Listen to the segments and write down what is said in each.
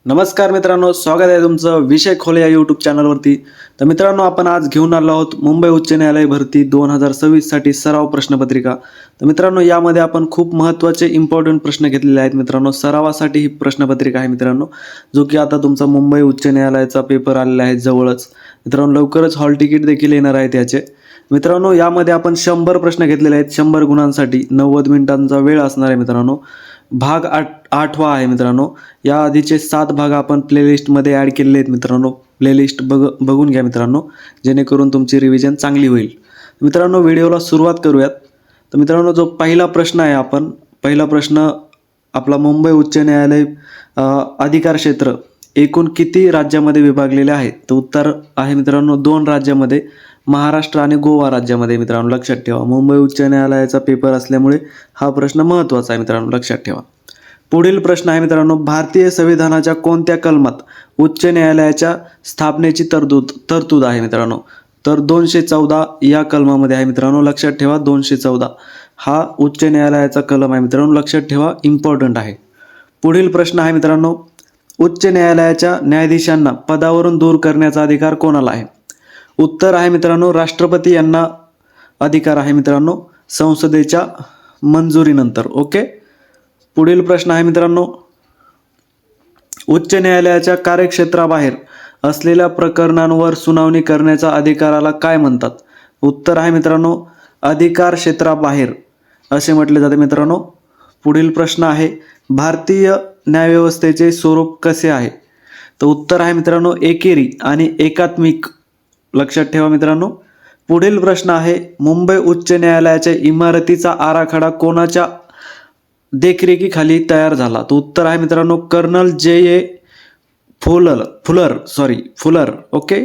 नमस्कार मित्रांनो, स्वागत आहे तुमचं विषय खोले या यूट्यूब चॅनलवरती. तर मित्रांनो, आपण आज घेऊन आलो आहोत मुंबई उच्च न्यायालय भरती 2026 साठी सराव प्रश्नपत्रिका. तर मित्रांनो, यामध्ये आपण खूप महत्त्वाचे इम्पॉर्टंट प्रश्न घेतलेले आहेत. मित्रांनो, सरावासाठी ही प्रश्नपत्रिका आहे मित्रांनो, जो की आता तुमचा मुंबई उच्च न्यायालयाचा पेपर आलेला आहे जवळच. मित्रांनो, लवकरच हॉल तिकीट देखील येणार आहे त्याचे. मित्रांनो, यामध्ये आपण 100 प्रश्न घेतलेले आहेत 100 गुणांसाठी. 90 मिनिटांचा वेळ असणार आहे मित्रांनो. भाग 8वा आहे मित्रांनो. या आधीचे 7 भाग आपण प्लेलिस्टमध्ये ॲड केलेले आहेत मित्रांनो. प्लेलिस्ट बघून घ्या मित्रांनो, जेणेकरून तुमची रिव्हिजन चांगली होईल. मित्रांनो, व्हिडिओला सुरुवात करूयात. तर मित्रांनो, जो पहिला प्रश्न आहे पहिला प्रश्न आपला मुंबई उच्च न्यायालय अधिकार क्षेत्र एकूण किती राज्यामध्ये विभागलेले आहे? तर उत्तर आहे मित्रांनो 2 राज्यामध्ये, महाराष्ट्र आणि गोवा राज्यामध्ये. मित्रांनो, लक्षात ठेवा, मुंबई उच्च न्यायालयाचा पेपर असल्यामुळे हा प्रश्न महत्त्वाचा आहे मित्रांनो, लक्षात ठेवा. पुढील प्रश्न आहे मित्रांनो, भारतीय संविधानाच्या कोणत्या कलमात उच्च न्यायालयाच्या स्थापनेची तरतूद आहे मित्रांनो? तर 214 या कलमामध्ये आहे मित्रांनो, लक्षात ठेवा. 214 हा उच्च न्यायालयाचा कलम आहे मित्रांनो, लक्षात ठेवा, इम्पॉर्टंट आहे. पुढील प्रश्न आहे मित्रांनो, उच्च न्यायालयाच्या न्यायाधीशांना पदावरून दूर करण्याचा अधिकार कोणाला आहे? उत्तर आहे मित्रांनो, राष्ट्रपती यांना अधिकार आहे मित्रांनो, संसदेच्या मंजुरीनंतर. ओके. पुढील प्रश्न आहे मित्रांनो, उच्च न्यायालयाच्या कार्यक्षेत्राबाहेर असलेल्या प्रकरणांवर सुनावणी करण्याच्या अधिकाराला काय म्हणतात? उत्तर आहे मित्रांनो, अधिकार क्षेत्राबाहेर असे म्हटले जाते मित्रांनो. पुढील प्रश्न आहे, भारतीय न्यायव्यवस्थेचे स्वरूप कसे आहे? तर उत्तर आहे मित्रांनो, एकेरी आणि एकात्मिक. लक्षात ठेवा मित्रांनो. पुढील प्रश्न आहे, मुंबई उच्च न्यायालयाच्या इमारतीचा आराखडा कोणाच्या देखरेखीखाली तयार झाला? तर उत्तर आहे मित्रांनो, colonel J Fuller. Okay,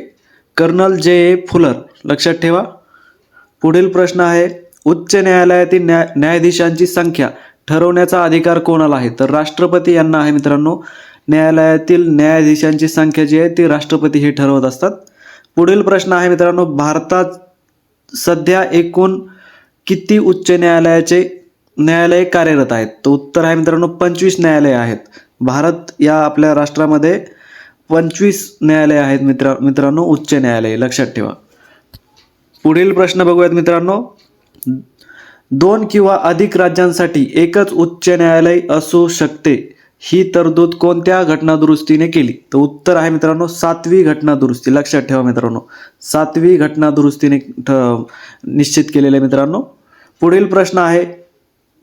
colonel J Fuller. लक्षात ठेवा. पुढील प्रश्न आहे, उच्च न्यायालयातील न्यायाधीशांची संख्या ठरवण्याचा अधिकार कोणाला आहे? तर राष्ट्रपती यांना आहे मित्रांनो. न्यायालयातील न्यायाधीशांची संख्या जी आहे ती राष्ट्रपती हे ठरवत असतात. पुढील प्रश्न आहे मित्रांनो, भारतात सध्या एकूण किती उच्च न्यायालये कार्यरत आहेत? तर उत्तर आहे मित्रांनो, 25 न्यायालये आहेत. भारत या आपल्या राष्ट्रामध्ये 25 न्यायालये आहेत मित्रांनो, उच्च न्यायालये. लक्षात ठेवा. पुढील प्रश्न बघूयात मित्रांनो, 2 किंवा अधिक राज्यांसाठी एकच उच्च न्यायालय असू शकते ही तरतूद कोणत्या घटनादुरुस्तीने केली? तर उत्तर आहे मित्रांनो, 7वी घटनादुरुस्ती. लक्षात ठेवा मित्रांनो, 7वी घटनादुरुस्तीने निश्चित केलेले मित्रांनो. पुढील प्रश्न आहे,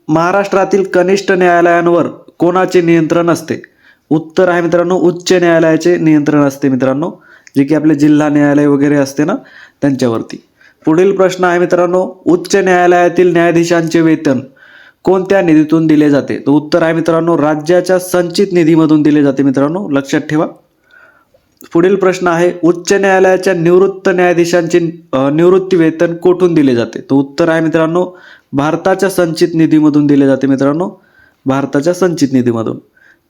महाराष्ट्रातील कनिष्ठ न्यायालयांवर कोणाचे नियंत्रण असते? उत्तर आहे मित्रांनो, उच्च न्यायालयाचे नियंत्रण असते मित्रांनो, जे की आपले जिल्हा न्यायालय वगैरे असते ना, त्यांच्यावरती. पुढील प्रश्न आहे मित्रांनो, उच्च न्यायालयातील न्यायाधीशांचे वेतन कोणत्या निधीतून दिले जाते? तर उत्तर आहे मित्रांनो, राज्याच्या संचित निधीमधून दिले जाते मित्रांनो, लक्षात ठेवा. पुढील प्रश्न आहे, उच्च न्यायालयाच्या निवृत्त न्यायाधीशांचे निवृत्ती वेतन कोठून दिले जाते? तर उत्तर आहे मित्रांनो, भारताच्या संचित निधीमधून दिले जाते मित्रांनो, भारताच्या संचित निधीमधून.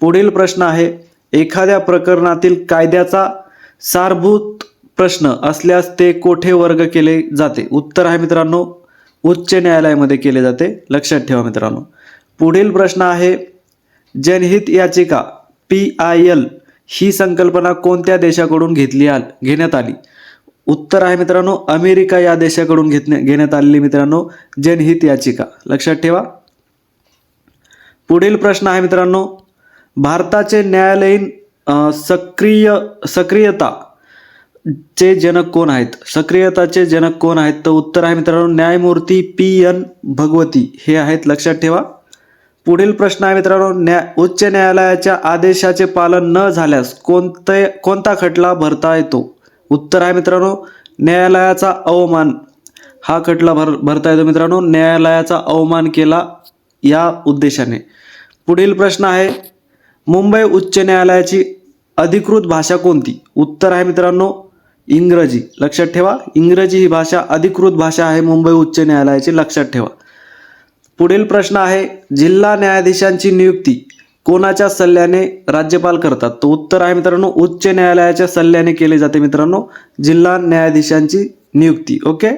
पुढील प्रश्न आहे, एखाद्या प्रकरणातील कायद्याचा सारभूत प्रश्न असल्यास ते कोठे वर्ग केले जाते? उत्तर आहे मित्रांनो, उच्च न्यायालयामध्ये केले जाते. लक्षात ठेवा मित्रांनो. पुढील प्रश्न आहे, जनहित याचिका PIL ही संकल्पना कोणत्या देशाकडून घेण्यात आली? उत्तर आहे मित्रांनो, अमेरिका या देशाकडून घेण्यात आलेली मित्रांनो जनहित याचिका. लक्षात ठेवा. पुढील प्रश्न आहे मित्रांनो, भारताचे न्यायालयीन सक्रियता चे जनक कोण आहेत? सक्रियताचे जनक कोण आहेत? तर उत्तर आहे मित्रांनो, न्यायमूर्ती PN भगवती हे आहेत. लक्षात ठेवा. पुढील प्रश्न आहे मित्रांनो, उच्च न्यायालयाच्या आदेशाचे पालन न झाल्यास कोणता खटला भरता येतो? उत्तर आहे मित्रांनो, न्यायालयाचा अवमान हा खटला भरता येतो मित्रांनो, न्यायालयाचा अवमान केला या उद्देशाने. पुढील प्रश्न आहे, मुंबई उच्च न्यायालयाची अधिकृत भाषा कोणती? उत्तर आहे मित्रांनो, इंग्रजी. लक्षात ठेवा, इंग्रजी ही भाषा अधिकृत भाषा आहे मुंबई उच्च न्यायालयाची. लक्षात ठेवा. पुढील प्रश्न आहे, जिल्हा न्यायाधीशांची नियुक्ती कोणाच्या सल्ल्याने राज्यपाल करतात? तर उत्तर आहे मित्रांनो, उच्च न्यायालयाच्या सल्ल्याने केले जाते मित्रांनो, जिल्हा न्यायाधीशांची नियुक्ती. ओके.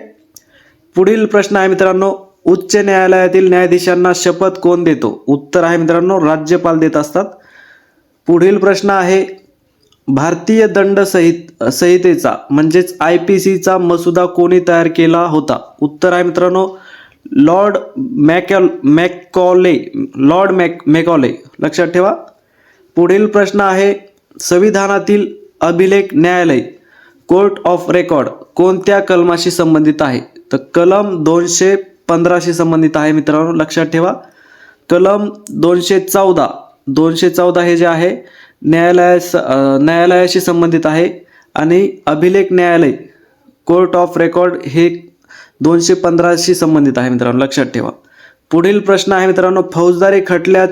पुढील प्रश्न आहे मित्रांनो, उच्च न्यायालयातील न्यायाधीशांना शपथ कोण देतो? उत्तर आहे मित्रांनो, राज्यपाल देत असतात. पुढील प्रश्न आहे भारतीय दंड संहितेचा म्हणजेच IPCचा मसुदा कोणी तयार केला होता? उत्तर आहे मित्रांनो लॉर्ड मॅकॉले. लक्षात ठेवा. पुढील प्रश्न आहे संविधानातील अभिलेख न्यायालय कोर्ट ऑफ रेकॉर्ड कोणत्या कलमाशी संबंधित आहे? तर कलम 215शी संबंधित आहे मित्रांनो. लक्षात ठेवा. कलम 214 हे जे आहे न्यायालयाशी संबंधित आहे आणि अभिलेख न्यायालय कोर्ट ऑफ रेकॉर्ड हे 215शी संबंधित आहे मित्रांनो. लक्षात ठेवा. पुढील प्रश्न आहे मित्रांनो फौजदारी खटल्यात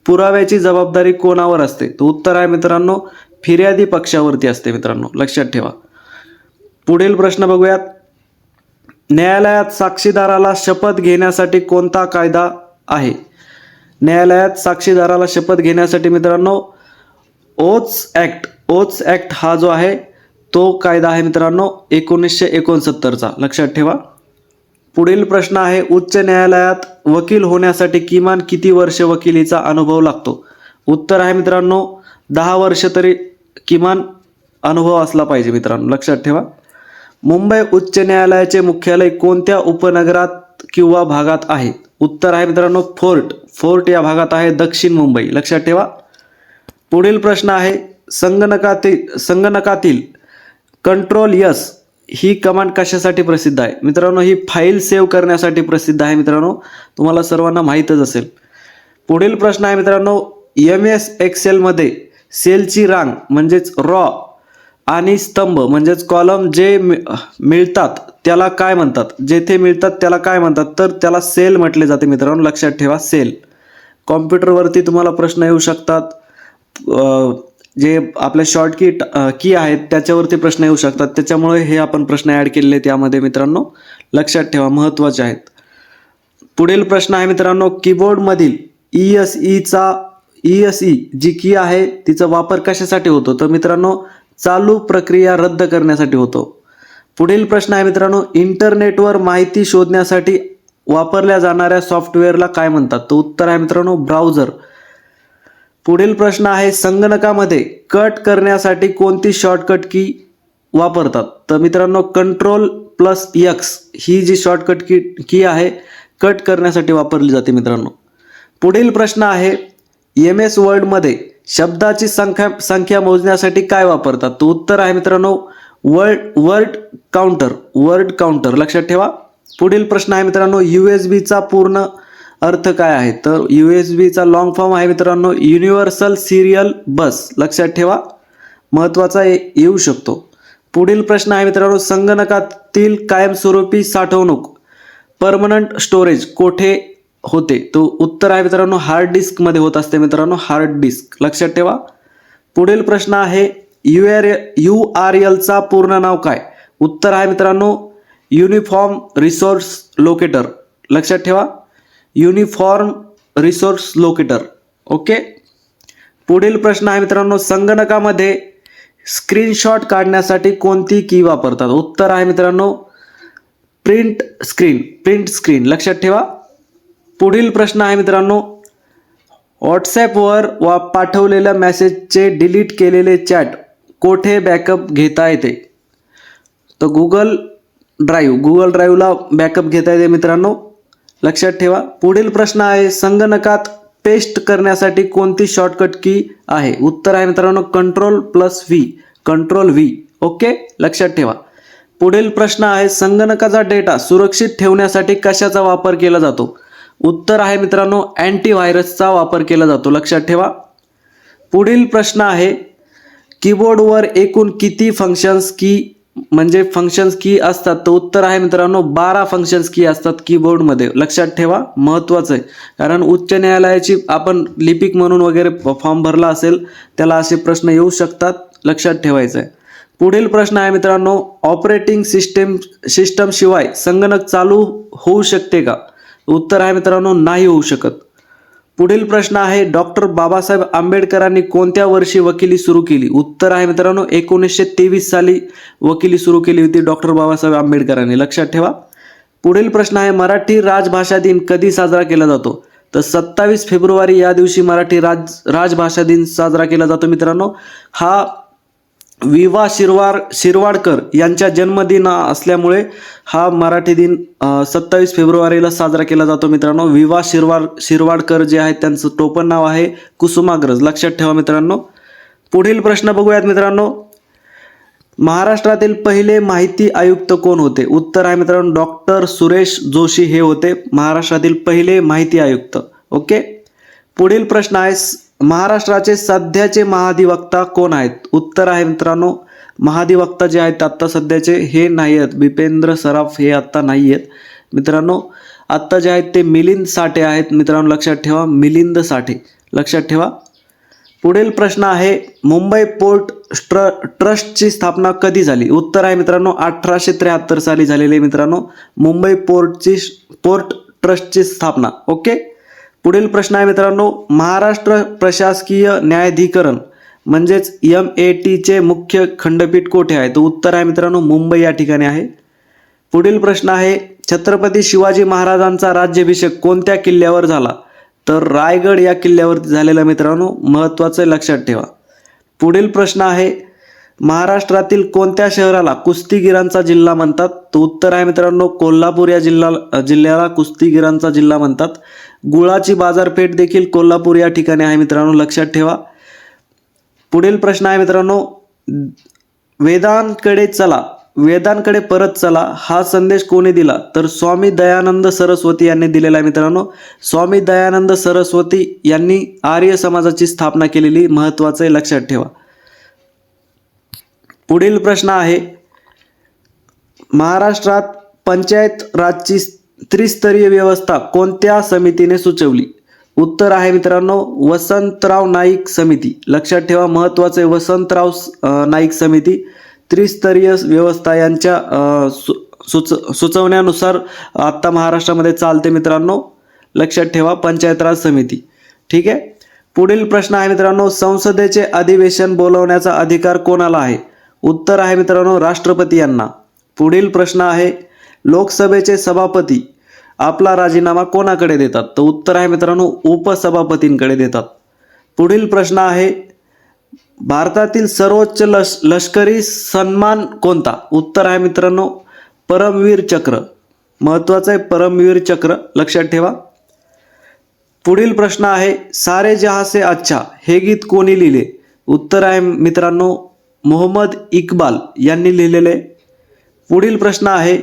पुराव्याची जबाबदारी कोणावर असते? तर उत्तर आहे मित्रांनो फिर्यादी पक्षावरती असते मित्रांनो. लक्षात ठेवा. पुढील प्रश्न बघूयात. न्यायालयात साक्षीदाराला शपथ घेण्यासाठी कोणता कायदा आहे? न्यायालयात साक्षीदाराला शपथ घेण्यासाठी मित्रांनो ओथ्स ॲक्ट हा जो आहे तो कायदा आहे मित्रांनो 1969चा. लक्षात ठेवा. पुढील प्रश्न आहे उच्च न्यायालयात वकील होण्यासाठी किमान किती वर्ष वकिलीचा अनुभव लागतो? उत्तर आहे मित्रांनो 10 वर्ष तरी किमान अनुभव असला पाहिजे मित्रांनो. लक्षात ठेवा. मुंबई उच्च न्यायालयाचे मुख्यालय कोणत्या उपनगरात किंवा भागात आहे? उत्तर आहे मित्रांनो फोर्ट या भागात आहे दक्षिण मुंबई. लक्षात ठेवा. पुढील प्रश्न आहे संगणकातील कंट्रोल S ही कमांड कशासाठी प्रसिद्ध आहे? मित्रांनो ही फाईल सेव्ह करण्यासाठी प्रसिद्ध आहे मित्रांनो. तुम्हाला सर्वांना माहीतच असेल. पुढील प्रश्न आहे मित्रांनो MS Excel मध्ये सेलची रांग म्हणजेच रॉ आणि स्तंभ म्हणजेच कॉलम जे मिळतात त्याला काय म्हणतात? जेथे मिळतात त्याला काय म्हणतात? तर त्याला सेल म्हटले जाते मित्रांनो. लक्षात ठेवा सेल. कॉम्प्युटरवरती तुम्हाला प्रश्न येऊ शकतात. जे आपले शॉर्टकी की आहेत त्याच्यावरती प्रश्न येऊ शकतात. त्याच्यामुळे हे आपण प्रश्न ॲड केलेले त्यामध्ये मित्रांनो. लक्षात ठेवा महत्त्वाचे आहेत. पुढील प्रश्न आहे मित्रांनो कीबोर्डमधील ESC जी की आहे तिचा वापर कशासाठी होतो? तर मित्रांनो चालू प्रक्रिया रद्द करण्यासाठी होतो. पुढील प्रश्न आहे मित्रांनो इंटरनेटवर माहिती शोधण्यासाठी वापरल्या जाणाऱ्या सॉफ्टवेअरला काय म्हणतात? तर उत्तर आहे मित्रांनो ब्राउझर. पुढील प्रश्न आहे संगणकामध्ये कट करण्यासाठी कोणती शॉर्टकट की वापरतात? तर मित्रांनो Ctrl+X ही जी शॉर्टकट की आहे कट करण्यासाठी वापरली जाते मित्रांनो. पुढील प्रश्न आहे MS वर्डमध्ये शब्दाची संख्या मोजण्यासाठी काय वापरतात? तर उत्तर आहे मित्रांनो वर्ड काउंटर. लक्षात ठेवा. पुढील प्रश्न आहे मित्रांनो USBचा पूर्ण अर्थ काय आहे? तर USBचा लॉंग फॉर्म आहे मित्रांनो युनिव्हर्सल सिरियल बस. लक्षात ठेवा महत्त्वाचा येऊ शकतो. पुढील प्रश्न आहे मित्रांनो संगणकातील कायमस्वरूपी साठवणूक परमनंट स्टोरेज कोठे होते? तो उत्तर आहे मित्रांनो हार्ड डिस्क मध्ये होत असते मित्रांनो हार्ड डिस्क. लक्षात ठेवा. पुढील प्रश्न आहे URLचा पूर्ण नाव काय? उत्तर आहे मित्रांनो युनिफॉर्म रिसोर्स लोकेटर. लक्षात ठेवा युनिफॉर्म रिसोर्स लोकेटर. ओके. पुढील प्रश्न आहे मित्रांनो संगणकामध्ये स्क्रीनशॉट काढण्यासाठी कोणती की वापरतात? उत्तर आहे मित्रांनो प्रिंट स्क्रीन. लक्षात ठेवा. पुढील प्रश्न आहे मित्रांनो व्हॉट्सॲपवर पाठवलेल्या मेसेजचे डिलीट केलेले चॅट कोठे बॅकअप घेता येते? तर गुगल ड्राईव्हला बॅकअप घेता येते मित्रांनो. लक्षात ठेवा. पुढील प्रश्न आहे संगणकात पेस्ट करण्यासाठी कोणती शॉर्टकट की आहे? उत्तर आहे मित्रांनो Ctrl+V. ओके. लक्षात ठेवा. पुढील प्रश्न आहे संगणकाचा डेटा सुरक्षित ठेवण्यासाठी कशाचा वापर केला जातो? उत्तर आहे मित्रांनो अँटीव्हायरसचा वापर केला जातो. लक्षात ठेवा. पुढील प्रश्न आहे कीबोर्डवर एकूण किती फंक्शन्स की असतात? तर उत्तर आहे मित्रांनो 12 फंक्शन्स की असतात कीबोर्डमध्ये. लक्षात ठेवा महत्त्वाचं आहे कारण उच्च न्यायालयाची आपण लिपिक म्हणून वगैरे फॉर्म भरला असेल त्याला असे प्रश्न येऊ शकतात. लक्षात ठेवायचं आहे. पुढील प्रश्न आहे मित्रांनो ऑपरेटिंग सिस्टम शिवाय संगणक चालू होऊ शकते का? उत्तर आहे मित्रांनो नाही होऊ शकत. पुढील प्रश्न आहे डॉक्टर बाबासाहेब आंबेडकरांनी कोणत्या वर्षी वकिली सुरू केली? उत्तर आहे मित्रांनो 1923 साली वकिली सुरू केली होती डॉक्टर बाबासाहेब आंबेडकरांनी. लक्षात ठेवा. पुढील प्रश्न आहे मराठी राजभाषा दिन कधी साजरा केला जातो? तर 27 फेब्रुवारी या दिवशी मराठी राजभाषा दिन साजरा केला जातो मित्रांनो. हा विवा शिरवाडकर यांच्या जन्मदिन असल्यामुळे हा मराठी दिन 27 फेब्रुवारीला साजरा केला जातो मित्रांनो. विवा शिरवाडकर जे आहेत त्यांचं टोपण नाव आहे कुसुमाग्रज, लक्षात ठेवा मित्रांनो. पुढील प्रश्न बघूयात मित्रांनो. महाराष्ट्रातील पहिले माहिती आयुक्त कोण होते? उत्तर आहे मित्रांनो डॉक्टर सुरेश जोशी हे होते महाराष्ट्रातील पहिले माहिती आयुक्त. ओके. पुढील प्रश्न आहे महाराष्ट्राचे सध्याचे महाधिवक्ता कोण आहेत? उत्तर आहे मित्रांनो महाधिवक्ता जे आहेत आत्ता सध्याचे हे नाही आहेत, बिपेंद्र सराफ हे आत्ता नाही आहेत मित्रांनो. आत्ता जे आहेत ते मिलिंद साठे आहेत मित्रांनो, लक्षात ठेवा मिलिंद साठे, लक्षात ठेवा. पुढील प्रश्न आहे मुंबई पोर्ट ट्रस्टची स्थापना कधी झाली? उत्तर आहे मित्रांनो 1873 साली झालेली मित्रांनो मुंबई पोर्ट ट्रस्टची स्थापना. ओके. पुढील प्रश्न आहे मित्रांनो महाराष्ट्र प्रशासकीय न्यायाधिकरण म्हणजेच MAT चे मुख्य खंडपीठ कोठे आहे? तर उत्तर आहे मित्रांनो मुंबई या ठिकाणी आहे. पुढील प्रश्न आहे छत्रपती शिवाजी महाराजांचा राज्याभिषेक कोणत्या किल्ल्यावर झाला? तर रायगड या किल्ल्यावर झालेला मित्रांनो, महत्त्वाचं लक्षात ठेवा. पुढील प्रश्न आहे महाराष्ट्रातील कोणत्या शहराला कुस्तीगीरांचा जिल्हा म्हणतात? तर उत्तर आहे मित्रांनो कोल्हापूर या जिल्ह्याला कुस्तीगीरांचा जिल्हा म्हणतात. गुळाची बाजारपेठ देखील कोल्हापूर या ठिकाणी आहे मित्रांनो, लक्षात ठेवा. पुढील प्रश्न आहे मित्रांनो वेदांकडे परत चला हा संदेश कोणी दिला? तर स्वामी दयानंद सरस्वती यांनी दिलेला आहे मित्रांनो. स्वामी दयानंद सरस्वती यांनी आर्य समाजाची स्थापना केलेली, महत्त्वाचे लक्षात ठेवा. पुढील प्रश्न आहे महाराष्ट्रात पंचायत राजची त्रिस्तरीय व्यवस्था कोणत्या समितीने सुचवली? उत्तर आहे मित्रांनो वसंतराव नाईक समिती, लक्षात ठेवा महत्त्वाचे वसंतराव नाईक समिती त्रिस्तरीय व्यवस्था यांच्या सुचवण्यानुसार आत्ता महाराष्ट्रामध्ये चालते मित्रांनो, लक्षात ठेवा पंचायत राज समिती. ठीक आहे. पुढील प्रश्न आहे मित्रांनो संसदेचे अधिवेशन बोलवण्याचा अधिकार कोणाला आहे? उत्तर आहे मित्रांनो राष्ट्रपती यांना. पुढील प्रश्न आहे लोकसभेचे सभापती आपला राजीनामा कोणाकडे देतात? तर उत्तर आहे मित्रांनो उपसभापतींकडे देतात. पुढील प्रश्न आहे भारतातील सर्वोच्च लष्करी सन्मान कोणता? उत्तर आहे मित्रांनो परमवीर चक्र, महत्त्वाचं आहे परमवीर चक्र, लक्षात ठेवा. पुढील प्रश्न आहे सारे जहां से अच्छा हे गीत कोणी लिहिले? उत्तर आहे मित्रांनो मोहम्मद इक्बाल यांनी लिहिलेले. पुढील प्रश्न आहे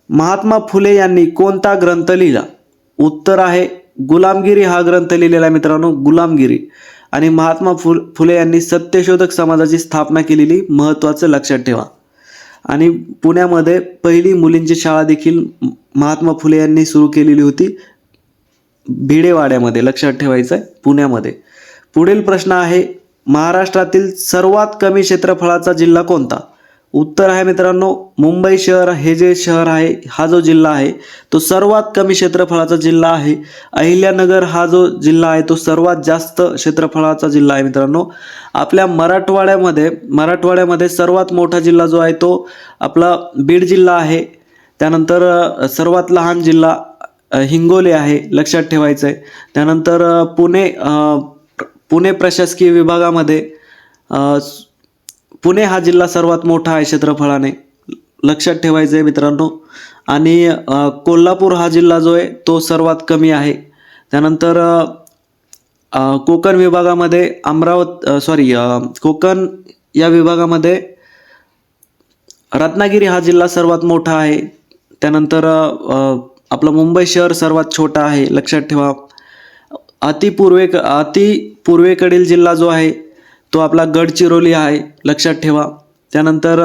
महात्मा फुले यांनी कोणता ग्रंथ लिहिला? उत्तर आहे गुलामगिरी हा ग्रंथ लिहिलेला मित्रांनो, गुलामगिरी. आणि महात्मा फुले यांनी सत्यशोधक समाजाची स्थापना केलेली, महत्त्वाचं लक्षात ठेवा. आणि पुण्यामध्ये पहिली मुलींची शाळा देखील महात्मा फुले यांनी सुरू केलेली होती भिडेवाड्यामध्ये, लक्षात ठेवायचं आहे पुण्यामध्ये. पुढील प्रश्न आहे महाराष्ट्रातील सर्वात कमी क्षेत्रफळाचा जिल्हा कोणता? उत्तर आहे मित्रांनो मुंबई शहर हे जे शहर आहे हा जो जिल्हा आहे तो सर्वात कमी क्षेत्रफळाचा जिल्हा आहे. अहिल्यानगर हा जो जिल्हा आहे तो सर्वात जास्त क्षेत्रफळाचा जिल्हा आहे मित्रांनो. आपल्या मराठवाड्यामध्ये सर्वात मोठा जिल्हा जो आहे तो आपला बीड जिल्हा आहे. त्यानंतर सर्वात लहान जिल्हा हिंगोली आहे, लक्षात ठेवायचं आहे. त्यानंतर पुणे प्रशासकीय विभागामध्ये पुणे हा जिल्हा सर्वात मोठा आहे क्षेत्रफळाने, लक्षात ठेवायचं आहे मित्रांनो. आणि कोल्हापूर हा जिल्हा जो आहे तो सर्वात कमी आहे. त्यानंतर कोकण विभागामध्ये कोकण या विभागामध्ये रत्नागिरी हा जिल्हा सर्वात मोठा आहे. त्यानंतर आपलं मुंबई शहर सर्वात छोटा आहे, लक्षात ठेवा. अति पूर्वेकडील जिल्हा जो आहे तो आपला गडचिरोली आहे, लक्षात ठेवा. त्यानंतर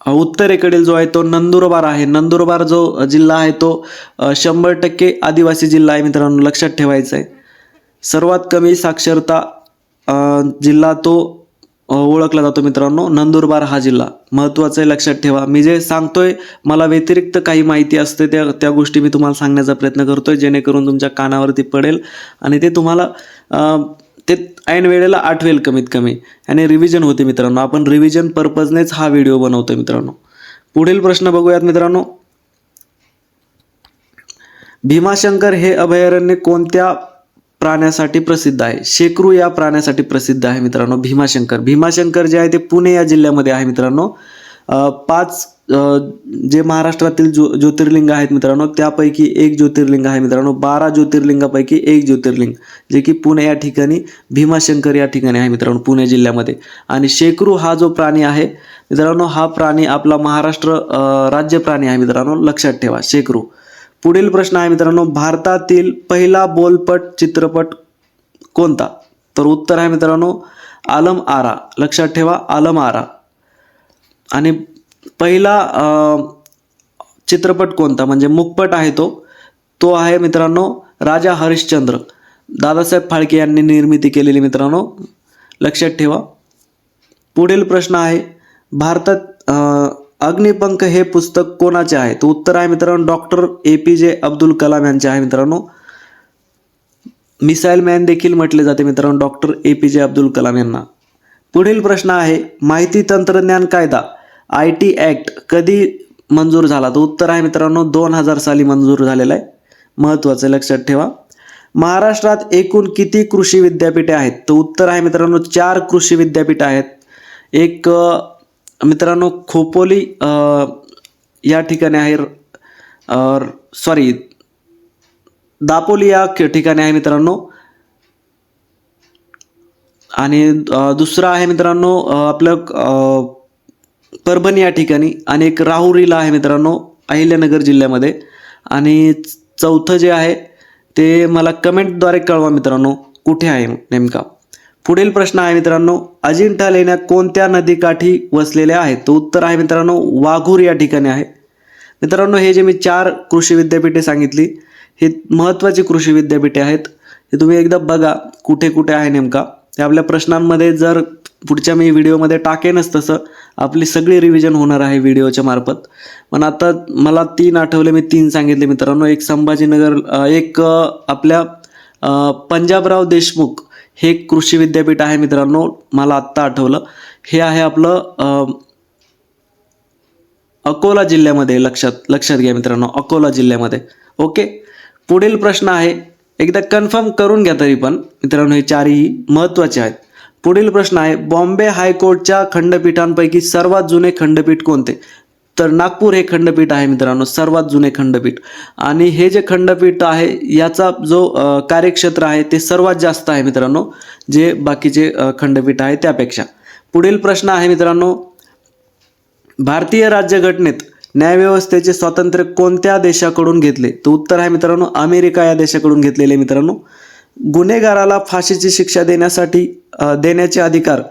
उत्तरेकडील जो आहे तो नंदुरबार आहे. नंदुरबार जो जिल्हा आहे तो 100% आदिवासी जिल्हा आहे मित्रांनो, लक्षात ठेवायचं आहे. सर्वात कमी साक्षरता जिल्हा तो ओळखला जातो मित्रांनो, नंदुरबार हा जिल्हा, महत्त्वाचं आहे, लक्षात ठेवा. मी जे सांगतोय मला व्यतिरिक्त काही माहिती असते त्या गोष्टी मी तुम्हाला सांगण्याचा प्रयत्न करतोय जेणेकरून तुमच्या कानावरती पडेल आणि ते तुम्हाला ते ऐन वेळेला आठवेल कमीत कमी आणि रिव्हिजन होते मित्रांनो. आपण रिव्हिजन पर्पजनेच हा व्हिडिओ बनवतोय मित्रांनो. पुढील प्रश्न बघूयात मित्रांनो. भीमाशंकर हे अभयारण्य कोणत्या प्राण्यासाठी प्रसिद्ध आहे? शेकरू या प्राण्यासाठी प्रसिद्ध आहे मित्रांनो भीमाशंकर. भीमाशंकर जे आहे ते पुणे या जिल्ह्यामध्ये आहे मित्रांनो. 5 जे महाराष्ट्रातील ज्योतिर्लिंग आहेत मित्रांनो त्यापैकी एक ज्योतिर्लिंग आहे मित्रांनो. 12 ज्योतिर्लिंगापैकी एक ज्योतिर्लिंग जे की पुणे या ठिकाणी भीमाशंकर या ठिकाणी आहे मित्रांनो पुणे जिल्ह्यामध्ये. आणि शेकरू हा जो प्राणी आहे मित्रांनो हा प्राणी आपला महाराष्ट्र राज्य प्राणी आहे मित्रांनो, लक्षात ठेवा शेकरू. पुढील प्रश्न आहे मित्रांनो, भारतातील पहिला बोलपट चित्रपट कोणता? तर उत्तर आहे मित्रांनो आलम आरा, लक्षात ठेवा आलम आरा. आणि पहिला चित्रपट कोणता म्हणजे मुखपट आहे तो आहे मित्रांनो राजा हरिश्चंद्र. दादासाहेब फाळके यांनी निर्मिती केलेली मित्रांनो, लक्षात ठेवा. पुढील प्रश्न आहे, भारतात अग्निपंख हे पुस्तक कोणाचे आहे? तर उत्तर आहे मित्रांनो डॉक्टर APJ अब्दुल कलाम यांचे आहे मित्रांनो. मिसाईल मॅन देखील म्हटले जाते मित्रांनो डॉक्टर APJ अब्दुल कलाम यांना. पुढील प्रश्न आहे, माहिती तंत्रज्ञान कायदा IT ॲक्ट कधी मंजूर झाला? तर उत्तर आहे मित्रांनो 2000 साली मंजूर झालेला आहे, महत्त्वाचं लक्षात ठेवा. महाराष्ट्रात एकूण किती कृषी विद्यापीठे आहेत? तर उत्तर आहे मित्रांनो 4 कृषी विद्यापीठ आहेत. एक मित्रांनो खोपोली या ठिकाणी आहे, दापोली या ठिकाणी आहे मित्रांनो. आणि दुसरं आहे मित्रांनो आपलं परभणी या ठिकाणी. आणि एक राहुरीला आहे मित्रांनो अहिल्यानगर जिल्ह्यामध्ये. आणि चौथं जे आहे ते मला कमेंटद्वारे कळवा मित्रांनो कुठे आहे नेमका. पुढील प्रश्न आहे मित्रांनो, अजिंठा लेण्या कोणत्या नदीकाठी वसलेल्या आहेत? तर उत्तर आहे मित्रांनो वाघूर या ठिकाणी आहे. मित्रांनो हे जे मी 4 कृषी विद्यापीठे सांगितली हे महत्त्वाची कृषी विद्यापीठे आहेत. हे तुम्ही एकदा बघा कुठे कुठे आहे नेमका. ते आपल्या प्रश्नांमध्ये जर पुढच्या मी व्हिडिओमध्ये टाकेनच तसं आपली सगळी रिव्हिजन होणार आहे व्हिडिओच्या मार्फत. पण आता मला 3 आठवले, मी 3 सांगितले मित्रांनो. एक संभाजीनगर, एक आपल्या पंजाबराव देशमुख हे कृषी विद्यापीठ आहे मित्रांनो, मला आत्ता आठवलं. हे आहे आपलं अकोला जिल्ह्यामध्ये, लक्षात घ्या मित्रांनो अकोला जिल्ह्यामध्ये. ओके. पुढील प्रश्न आहे, एकदा कन्फर्म करून घ्या तरी पण मित्रांनो हे 4ही महत्त्वाचे आहेत. पुढील प्रश्न आहे, बॉम्बे हायकोर्टच्या खंडपीठांपैकी सर्वात जुने खंडपीठ कोणते? तर नागपूर हे खंडपीठ आहे मित्रांनो सर्वात जुने खंडपीठ. आणि हे जे खंडपीठ आहे याचा जो कार्यक्षेत्र आहे ते सर्वात जास्त आहे मित्रांनो जे बाकीचे खंडपीठ आहे त्यापेक्षा. पुढील प्रश्न आहे मित्रांनो, भारतीय राज्यघटनेत न्यायव्यवस्थेचे स्वातंत्र्य कोणत्या देशाकडून घेतले? तर उत्तर आहे मित्रांनो अमेरिका या देशाकडून घेतलेले मित्रांनो. गुन्हेगाराला फाशीची शिक्षा देण्याचे अधिकार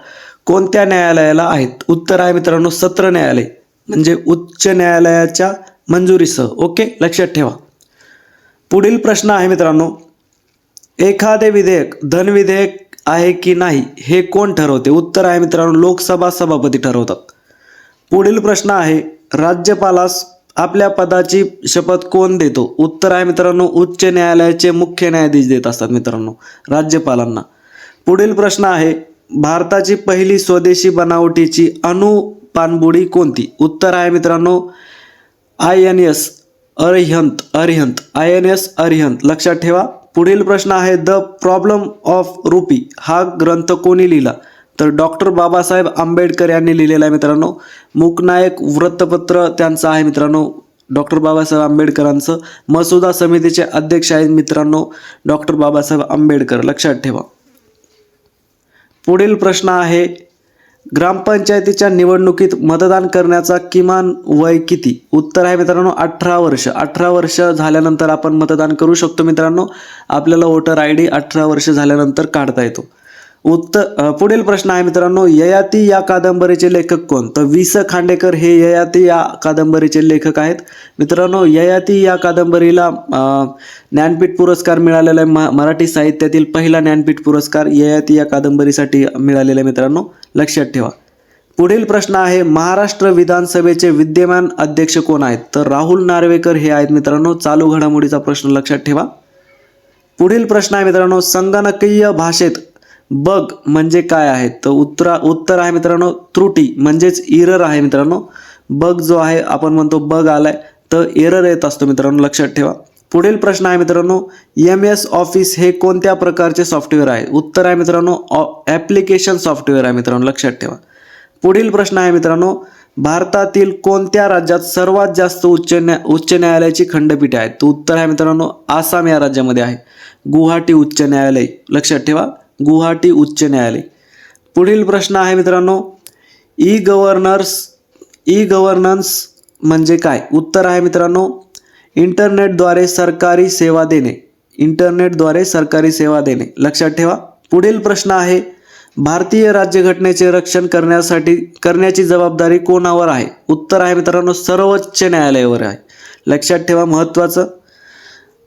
कोणत्या न्यायालयाला आहेत? उत्तर आहे मित्रांनो सत्र न्यायालय म्हणजे उच्च न्यायालयाच्या मंजुरीसह. ओके, लक्षात ठेवा. पुढील प्रश्न आहे मित्रांनो, एखादे विधेयक धन विधेयक आहे की नाही हे कोण ठरवते? उत्तर आहे मित्रांनो लोकसभा सभापती ठरवतात. पुढील प्रश्न आहे, राज्यपालास आपल्या पदाची शपथ कोण देतो? उत्तर आहे मित्रांनो उच्च न्यायालयाचे मुख्य न्यायाधीश देत असतात मित्रांनो राज्यपालांना. पुढील प्रश्न आहे, भारताची पहिली स्वदेशी बनावटीची अणुपाणबुडी कोणती? उत्तर आहे मित्रांनो INS अरिहंत, INS अरिहंत, लक्षात ठेवा. पुढील प्रश्न आहे, द प्रॉब्लेम ऑफ रुपी हा ग्रंथ कोणी लिहिला? तर डॉक्टर बाबासाहेब आंबेडकर यांनी लिहिलेला आहे मित्रांनो. मूकनायक वृत्तपत्र त्यांचं आहे मित्रांनो डॉक्टर बाबासाहेब आंबेडकरांचं. मसुदा समितीचे अध्यक्ष आहेत मित्रांनो डॉक्टर बाबासाहेब आंबेडकर, लक्षात ठेवा. पुढील प्रश्न आहे, ग्रामपंचायतीच्या निवडणुकीत मतदान करण्याचा किमान वय किती? उत्तर आहे मित्रांनो 18 वर्ष. 18 वर्ष झाल्यानंतर आपण मतदान करू शकतो मित्रांनो. आपल्याला वोटर ID 18 वर्ष झाल्यानंतर काढता येतो. पुढील प्रश्न आहे मित्रांनो, ययाती या कादंबरीचे लेखक कोण? तर वि.स. खांडेकर हे ययाती या कादंबरीचे लेखक आहेत मित्रांनो. ययाती या कादंबरीला ज्ञानपीठ पुरस्कार मिळालेला आहे. मराठी साहित्यातील पहिला ज्ञानपीठ पुरस्कार ययाती या कादंबरीसाठी मिळालेला आहे मित्रांनो, लक्षात ठेवा. पुढील प्रश्न आहे, महाराष्ट्र विधानसभेचे विद्यमान अध्यक्ष कोण आहेत? तर राहुल नार्वेकर हे आहेत मित्रांनो. चालू घडामोडीचा प्रश्न लक्षात ठेवा. पुढील प्रश्न आहे मित्रांनो, संगणकीय भाषेत बग म्हणजे काय आहे? तर उत्तर आहे मित्रांनो त्रुटी म्हणजेच एरर आहे मित्रांनो. बग जो आहे आपण म्हणतो बग आलाय तर एरर येत असतो मित्रांनो, लक्षात ठेवा. पुढील प्रश्न आहे मित्रांनो, MS ऑफिस हे कोणत्या प्रकारचे सॉफ्टवेअर आहे? उत्तर आहे मित्रांनो ॲप्लिकेशन सॉफ्टवेअर आहे मित्रांनो, लक्षात ठेवा. पुढील प्रश्न आहे मित्रांनो, भारतातील कोणत्या राज्यात सर्वात जास्त उच्च न्यायालयाची खंडपीठे आहेत? तर उत्तर आहे मित्रांनो आसाम या राज्यामध्ये आहे. गुवाहाटी उच्च न्यायालय, लक्षात ठेवा गुवाहाटी उच्च न्यायालय. पुढील प्रश्न आहे मित्रांनो, ई गव्हर्नन्स म्हणजे काय? उत्तर आहे मित्रांनो इंटरनेटद्वारे सरकारी सेवा देणे. इंटरनेटद्वारे सरकारी सेवा देणे, लक्षात ठेवा. पुढील प्रश्न आहे, भारतीय राज्यघटनेचे रक्षण करण्याची जबाबदारी कोणावर आहे? उत्तर आहे मित्रांनो सर्वोच्च न्यायालयावर आहे, लक्षात ठेवा, महत्त्वाचं.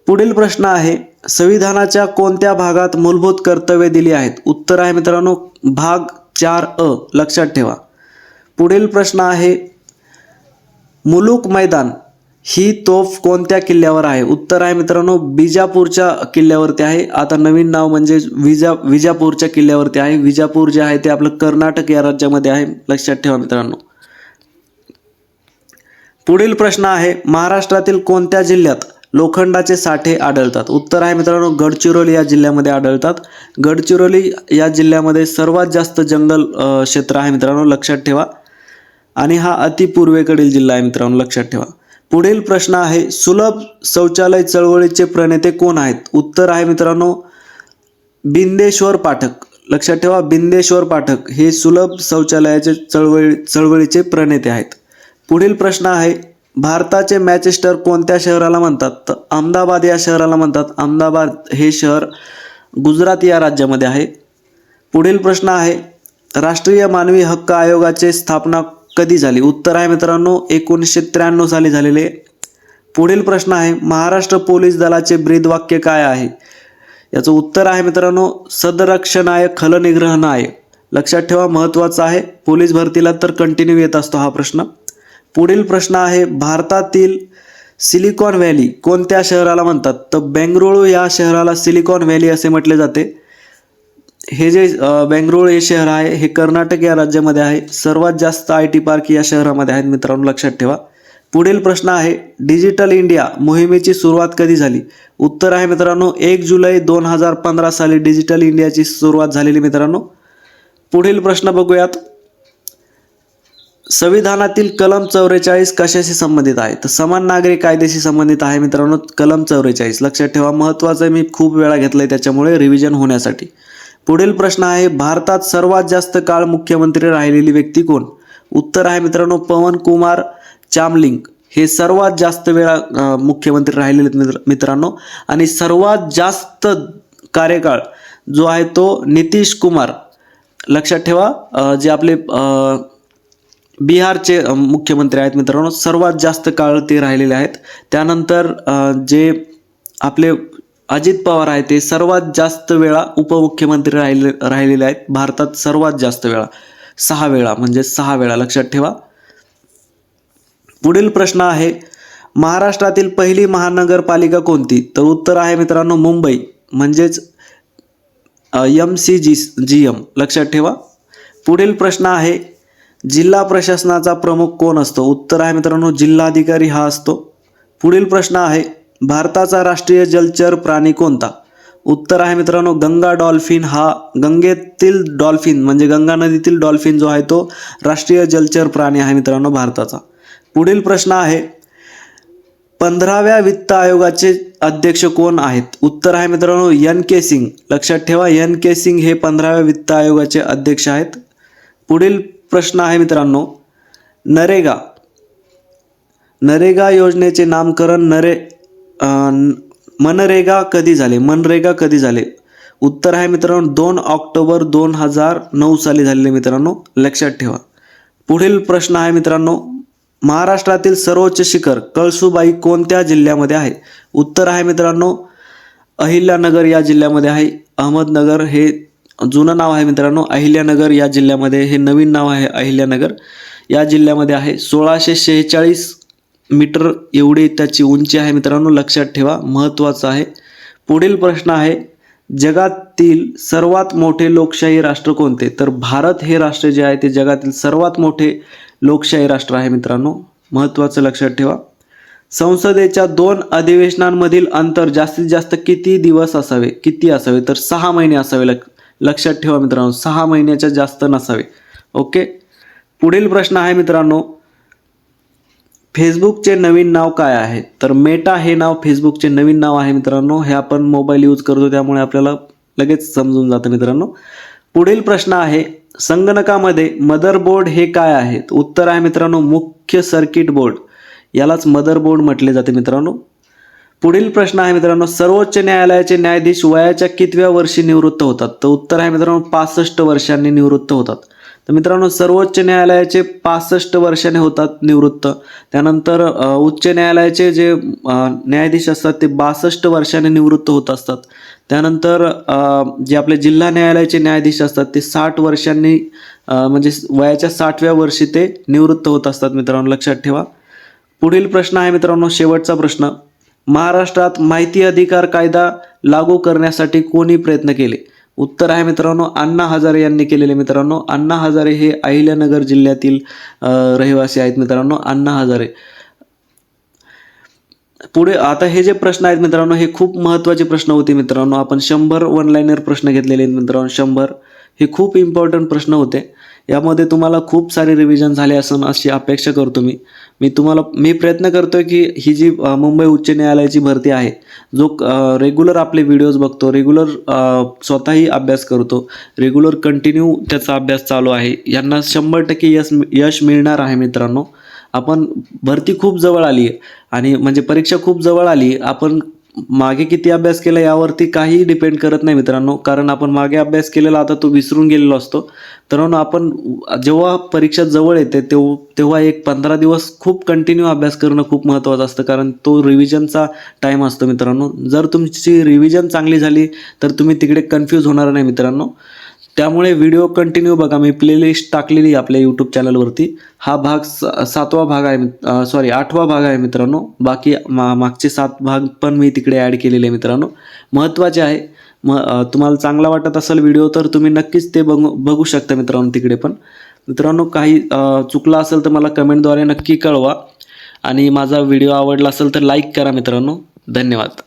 पुढील प्रश्न आहे, संविधानाच्या कोणत्या भागात मूलभूत कर्तव्ये दिली आहेत? उत्तर आहे मित्रांनो भाग 4A, लक्षात ठेवा. पुढील प्रश्न आहे, मुलुक मैदान ही तोफ कोणत्या किल्ल्यावर आहे? उत्तर आहे मित्रांनो बिजापूरच्या किल्ल्यावरती आहे. आता नवीन नाव म्हणजे विजापूरच्या किल्ल्यावरती आहे. विजापूर जे आहे ते आपलं कर्नाटक या राज्यामध्ये आहे, लक्षात ठेवा मित्रांनो. पुढील प्रश्न आहे, महाराष्ट्रातील कोणत्या जिल्ह्यात लोखंडाचे साठे आढळतात? उत्तर आहे मित्रांनो गडचिरोली या जिल्ह्यामध्ये आढळतात. गडचिरोली या जिल्ह्यामध्ये सर्वात जास्त जंगल क्षेत्र आहे मित्रांनो, लक्षात ठेवा. आणि हा अतिपूर्वेकडील जिल्हा आहे मित्रांनो, लक्षात ठेवा. पुढील प्रश्न आहे, सुलभ शौचालय चळवळीचे प्रणेते कोण आहेत? उत्तर आहे मित्रांनो बिंदेश्वर पाठक, लक्षात ठेवा. बिंदेश्वर पाठक हे सुलभ शौचालयाचे चळवळीचे प्रणेते आहेत. पुढील प्रश्न आहे, भारताचे मँचेस्टर कोणत्या शहराला म्हणतात? तर अहमदाबाद या शहराला म्हणतात. अहमदाबाद हे शहर गुजरात या राज्यामध्ये आहे. पुढील प्रश्न आहे, राष्ट्रीय मानवी हक्क आयोगाची स्थापना कधी झाली? उत्तर आहे मित्रांनो 1993 साली झालेले. पुढील प्रश्न आहे, महाराष्ट्र पोलीस दलाचे ब्रीदवाक्य काय आहे? याचं उत्तर आहे मित्रांनो सदरक्षणाय खलनिग्रहणाय, लक्षात ठेवा, महत्त्वाचं आहे. पोलीस भरतीला तर कंटिन्यू येत असतो हा प्रश्न. पुढील प्रश्न आहे, भारतातील सिलिकॉन व्हॅली कोणत्या शहराला म्हणतात? तर बेंगळुरू या शहराला सिलिकॉन व्हॅली असे म्हटले जाते. हे जे बेंगळुरू हे शहर आहे हे कर्नाटक या राज्यामध्ये आहे. सर्वात जास्त IT पार्क या शहरामध्ये आहेत मित्रांनो, लक्षात ठेवा. पुढील प्रश्न आहे, डिजिटल इंडिया मोहिमेची सुरुवात कधी झाली? उत्तर आहे मित्रांनो 1 जुलै 2015 साली डिजिटल इंडियाची सुरुवात झालेली मित्रांनो. पुढील प्रश्न बघूयात, संविधानातील कलम 44 कशाशी संबंधित आहे? तर समान नागरी कायद्याशी संबंधित आहे मित्रांनो कलम 44, लक्षात ठेवा, महत्त्वाचं आहे. मी खूप वेळा घेतलंय त्याच्यामुळे रिव्हिजन होण्यासाठी. पुढील प्रश्न आहे, भारतात सर्वात जास्त काळ मुख्यमंत्री राहिलेली व्यक्ती कोण? उत्तर आहे मित्रांनो पवन कुमार चामलिंग हे सर्वात जास्त वेळा मुख्यमंत्री राहिलेले मित्रांनो. आणि सर्वात जास्त कार्यकाळ जो आहे तो नितीश कुमार, लक्षात ठेवा, जे आपले बिहारचे मुख्यमंत्री आहेत मित्रांनो, सर्वात जास्त काळ ते राहिलेले आहेत. त्यानंतर जे आपले अजित पवार आहेत ते सर्वात जास्त वेळा उपमुख्यमंत्री राहिलेले आहेत भारतात, सर्वात जास्त वेळा 6 वेळा, म्हणजे 6 वेळा, लक्षात ठेवा. पुढील प्रश्न आहे, महाराष्ट्रातील पहिली महानगरपालिका कोणती? तर उत्तर आहे मित्रांनो मुंबई, म्हणजेच MCGM, लक्षात ठेवा. पुढील प्रश्न आहे, जिल्हा प्रशासनाचा प्रमुख कोण असतो? उत्तर आहे मित्रांनो जिल्हाधिकारी हा असतो. पुढील प्रश्न आहे, भारताचा राष्ट्रीय जलचर प्राणी कोणता? उत्तर आहे मित्रांनो गंगा डॉल्फिन. हा गंगेतील डॉल्फिन म्हणजे गंगा नदीतील डॉल्फिन जो आहे तो राष्ट्रीय जलचर प्राणी आहे मित्रांनो भारताचा. पुढील प्रश्न आहे, 15व्या वित्त आयोगाचे अध्यक्ष कोण आहेत? उत्तर आहे मित्रांनो NK सिंग, लक्षात ठेवा, NK सिंग हे 15व्या वित्त आयोगाचे अध्यक्ष आहेत. पुढील प्रश्न आहे मित्रांनो, नरेगा योजनेचे नामकरण मनरेगा कधी झाले? मनरेगा कधी झाले? उत्तर आहे मित्रांनो 2 ऑक्टोबर 2009 साली झालेले मित्रांनो, लक्षात ठेवा. पुढील प्रश्न आहे मित्रांनो, महाराष्ट्रातील सर्वोच्च शिखर कळसुबाई कोणत्या जिल्ह्यामध्ये आहे? उत्तर आहे मित्रांनो अहिल्यानगर या जिल्ह्यामध्ये आहे. अहमदनगर हे जुनं नाव आहे मित्रांनो, अहिल्यानगर या जिल्ह्यामध्ये, हे नवीन नाव आहे अहिल्यानगर या जिल्ह्यामध्ये आहे. 1646 मीटर एवढी त्याची उंची आहे मित्रांनो, लक्षात ठेवा, महत्त्वाचं आहे. पुढील प्रश्न आहे, जगातील सर्वात मोठे लोकशाही राष्ट्र कोणते? तर भारत हे राष्ट्र जे आहे ते जगातील सर्वात मोठे लोकशाही राष्ट्र आहे मित्रांनो, महत्त्वाचं लक्षात ठेवा. संसदेच्या 2 अधिवेशनांमधील अंतर जास्तीत जास्त किती दिवस असावे, किती असावे, तर 6 महिने असावे. लक्षात ठेवा मित्रांनो, 6 महिन्याच्या जास्त नसावे. ओके. पुढील प्रश्न आहे मित्रांनो, फेसबुकचे नवीन नाव काय आहे, तर मेटा हे नाव फेसबुकचे नवीन नाव आहे मित्रांनो. हे आपण मोबाईल यूज करतो त्यामुळे आपल्याला लगेच समजून जातं मित्रांनो. पुढील प्रश्न आहे, संगणकामध्ये मदरबोर्ड हे काय आहे, उत्तर आहे मित्रांनो मुख्य सर्किट बोर्ड, यालाच मदरबोर्ड म्हटले जाते मित्रांनो. पुढील प्रश्न आहे मित्रांनो, सर्वोच्च न्यायालयाचे न्यायाधीश वयाच्या कितव्या वर्षी निवृत्त होतात, तर उत्तर आहे मित्रांनो 65 वर्षांनी निवृत्त होतात. तर मित्रांनो सर्वोच्च न्यायालयाचे 65 वर्षांनी होतात निवृत्त. त्यानंतर उच्च न्यायालयाचे जे न्यायाधीश असतात ते 62 वर्षांनी निवृत्त होत असतात. त्यानंतर जे आपले जिल्हा न्यायालयाचे न्यायाधीश असतात ते 60 वर्षांनी म्हणजे वयाच्या 60व्या वर्षी ते निवृत्त होत असतात मित्रांनो, लक्षात ठेवा. पुढील प्रश्न आहे मित्रांनो, शेवटचा प्रश्न, महाराष्ट्रात माहिती अधिकार कायदा लागू करण्यासाठी कोणी प्रयत्न केले, उत्तर आहे मित्रांनो अण्णा हजारे यांनी केलेले मित्रांनो. अण्णा हजारे हे अहिल्यानगर जिल्ह्यातील रहिवासी आहेत मित्रांनो, अण्णा हजारे. पुढे आता हे जे प्रश्न आहेत मित्रांनो हे खूप महत्त्वाचे प्रश्न होते मित्रांनो. आपण 100 वन लाईनर प्रश्न घेतलेले आहेत मित्रांनो, 100. हे खूप इम्पॉर्टंट प्रश्न होते. यामध्ये तुम्हाला खूप सारे रिव्हिजन झाले असून अशी अपेक्षा करतो मी प्रयत्न करतोय की ही जी मुंबई उच्च न्यायालयाची भरती आहे, जो रेग्युलर आपले व्हिडिओज बघतो, रेग्युलर स्वतःही अभ्यास करतो, रेग्युलर कंटिन्यू त्याचा अभ्यास चालू आहे, यांना 100% यश मिळणार आहे मित्रांनो. आपण भरती खूप जवळ आली आहे आणि म्हणजे परीक्षा खूप जवळ आली. आपण मागे किती अभ्यास केला यावरती काही डिपेंड करत नाही मित्रांनो, कारण आपण मागे अभ्यास केलेला आता तो विसरून गेलेलो असतो. तर आपण जेव्हा परीक्षा जवळ येते तेव्हा एक 15 दिवस खूप कंटिन्यू अभ्यास करणं खूप महत्त्वाचं असतं, कारण तो रिव्हिजनचा टाईम असतो मित्रांनो. जर तुमची रिव्हिजन चांगली झाली तर तुम्ही तिकडे कन्फ्यूज होणार नाही मित्रांनो. त्यामुळे व्हिडिओ कंटिन्यू बघा. मी प्लेलिस्ट टाकलेली आपल्या यूट्यूब चॅनलवरती. हा भाग 7वा भाग आहे, सॉरी 8वा भाग आहे मित्रांनो. बाकी मागचे 7 भाग पण मी तिकडे ॲड केलेले आहे मित्रांनो, महत्त्वाचे आहे. तुम्हाला चांगला वाटत असेल व्हिडिओ तर तुम्ही नक्कीच ते बघू शकता मित्रांनो तिकडे पण. मित्रांनो काही चुकलं असेल तर मला कमेंटद्वारे नक्की कळवा आणि माझा व्हिडिओ आवडला असेल तर लाईक करा मित्रांनो. धन्यवाद.